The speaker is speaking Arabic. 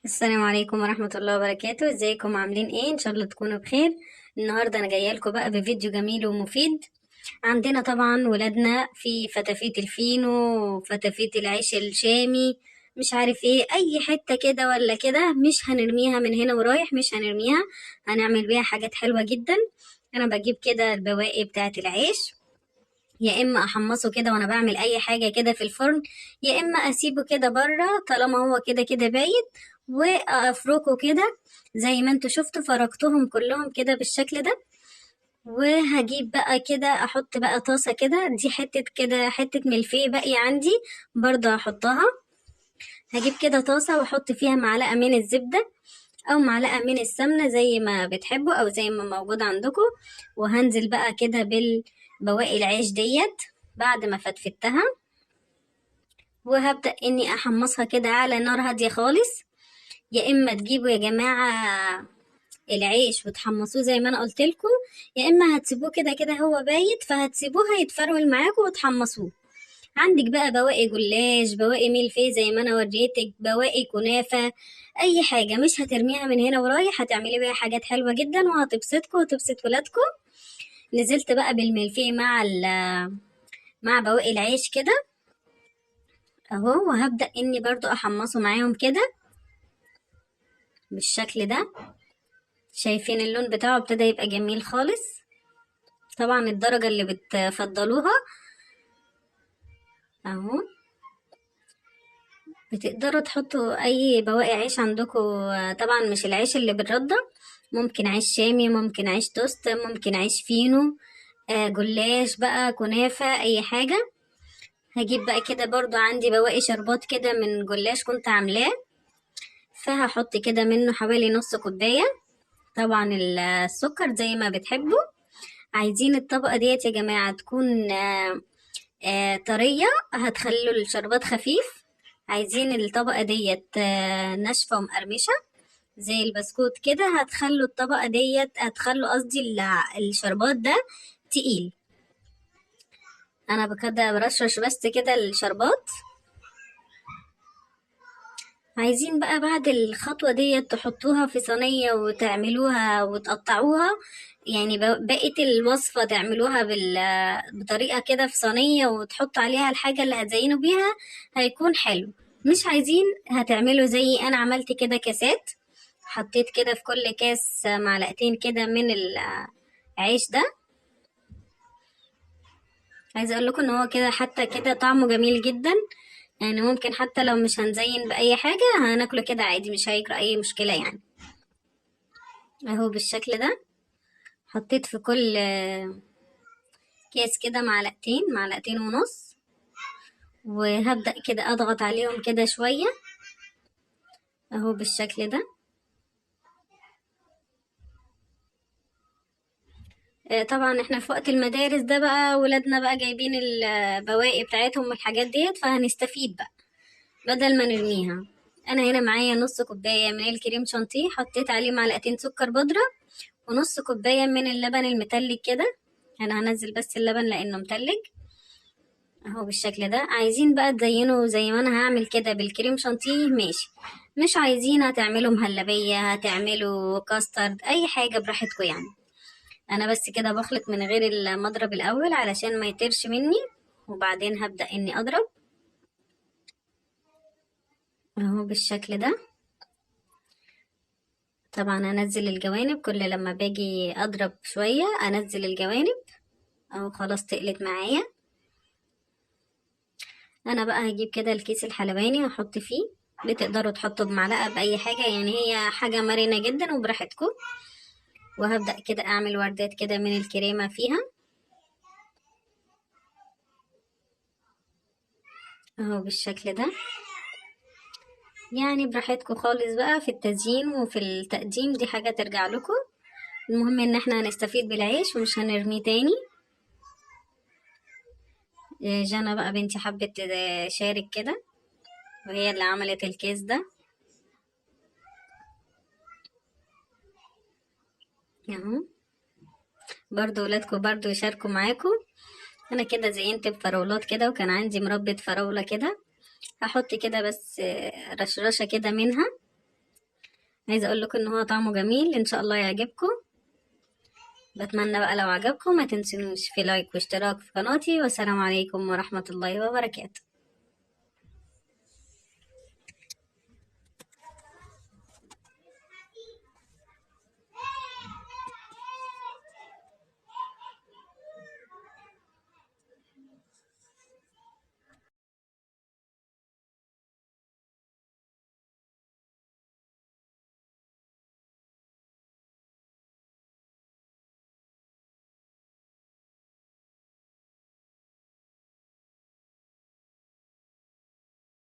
السلام عليكم ورحمة الله وبركاته. ازيكم عاملين ايه؟ ان شاء الله تكونوا بخير. النهاردة انا جاية لكم بقى بفيديو جميل ومفيد. عندنا طبعا ولادنا في فتافيت الفينو وفتافيت العيش الشامي، مش عارف ايه، اي حتة كده ولا كده مش هنرميها من هنا ورايح، مش هنرميها، هنعمل بيها حاجات حلوة جدا. انا بجيب كده البواقي بتاعة العيش، يا اما احمصه كده وانا بعمل اي حاجه كده في الفرن، يا اما اسيبه كده بره طالما هو كده كده بايت، وافركه كده زي ما انتوا شفتوا فركتهم كلهم كده بالشكل ده. وهجيب بقى كده احط بقى طاسه كده، دي حته كده حته ملفيه باقي عندي برضه هحطها. هجيب كده طاسه واحط فيها معلقه من الزبده او معلقه من السمنه زي ما بتحبوا او زي ما موجود عندكم. وهنزل بقى كده بالبواقي العيش ديت بعد ما فتفتها، وهبدأ اني احمصها كده على نار هادية خالص. يا اما تجيبوا يا جماعة العيش وتحمصوه زي ما انا قلت لكم، يا اما هتسيبوه كده كده هو بايت فهتسيبوه هيتفرول معاكم وتحمصوه. عندك بقى بواقي جلاش، بواقي ميلفي زي ما انا وريتك، بواقي كنافة، اي حاجة مش هترميها من هنا ورايح، هتعملي بيها حاجات حلوة جدا وهتبسطكم وتبسط ولادكم. نزلت بقى بالملفي مع بواقي العيش كده اهو، وهبدأ اني برضو احمصه معاهم كده بالشكل ده. شايفين اللون بتاعه ابتدى يبقى جميل خالص. طبعا الدرجة اللي بتفضلوها اهو. بتقدروا تحطوا اي بواقي عيش عندكم، طبعا مش العيش اللي بالردة، ممكن عيش شامي، ممكن عيش توست، ممكن عيش فينو، جلاش بقى، كنافة، اي حاجة. هجيب بقى كده برضو عندي بواقي شربات كده من جلاش كنت عاملاه، فهحط كده منه حوالي نص كوباية. طبعا السكر زي ما بتحبوا. عايزين الطبقة ديت يا جماعة تكون طرية، هتخلوا الشربات خفيف. عايزين الطبقة ديت ناشفة ومقرمشة زي البسكوت كده، هتخلوا الطبقة ديت، هتخلوا قصدي الشربات ده تقيل. انا بكده برشرش بس كده الشربات. عايزين بقى بعد الخطوة ديت تحطوها في صينية وتعملوها وتقطعوها، يعني بقية الوصفة تعملوها بطريقة كده في صينية وتحطوا عليها الحاجة اللي هتزينوا بيها، هيكون حلو. مش عايزين هتعملوا زي أنا عملت كده كاسات، حطيت كده في كل كاس معلقتين كده من العيش ده. عايزة اقول لكم ان هو كده حتى كده طعمه جميل جدا، يعني ممكن حتى لو مش هنزين بأي حاجة هناكله كده عادي، مش هيجرى أي مشكلة يعني. اهو بالشكل ده. حطيت في كل كيس كده معلقتين، معلقتين ونص، وهبدأ كده أضغط عليهم كده شوية اهو بالشكل ده. طبعا احنا في وقت المدارس ده بقى ولادنا بقى جايبين البواقي بتاعتهم والحاجات ديت، فهنستفيد بقى بدل ما نرميها. انا هنا معايا نص كوباية من الكريم شانتيه، حطيت عليه معلقتين سكر بودرة ونص كوباية من اللبن المتلج كده. انا هنزل بس اللبن لانه متلج اهو بالشكل ده. عايزين بقى تزينوا زي ما انا هعمل كده بالكريم شانتيه ماشي، مش عايزين هتعملوا مهلبية، هتعملوا كاسترد، اي حاجة براحتكم يعني. انا بس كده بخلط من غير المضرب الاول علشان ما يطيرش مني، وبعدين هبدأ اني اضرب اهو بالشكل ده. طبعا انزل الجوانب كل لما باجي اضرب شوية، انزل الجوانب اهو خلاص تقلت معايا. انا بقى هجيب كده الكيس الحلواني واحط فيه، بتقدروا تحطوا بمعلقة بأي حاجة يعني، هي حاجة مرنة جدا وبراحتكم. وهبدأ كده أعمل وردات كده من الكريمة فيها اهو بالشكل ده. يعني براحتكم خالص بقى في التزيين وفي التقديم، دي حاجة ترجع لكم. المهم ان احنا هنستفيد بالعيش ومش هنرميه تاني. جانا بقى بنتي حبت تشارك كده، وهي اللي عملت الكيس ده اهو. برضو ولادكم برضو يشاركوا معاكم. انا كده زينت بفراولات كده، وكان عندي مربى فراولة كده، هحط كده بس رشرشة كده منها عايزة اقول لكم ان هو طعمه جميل، ان شاء الله يعجبكم. بتمنى بقى لو عجبكم ما تنسونوش في لايك واشتراك في قناتي، والسلام عليكم ورحمة الله وبركاته.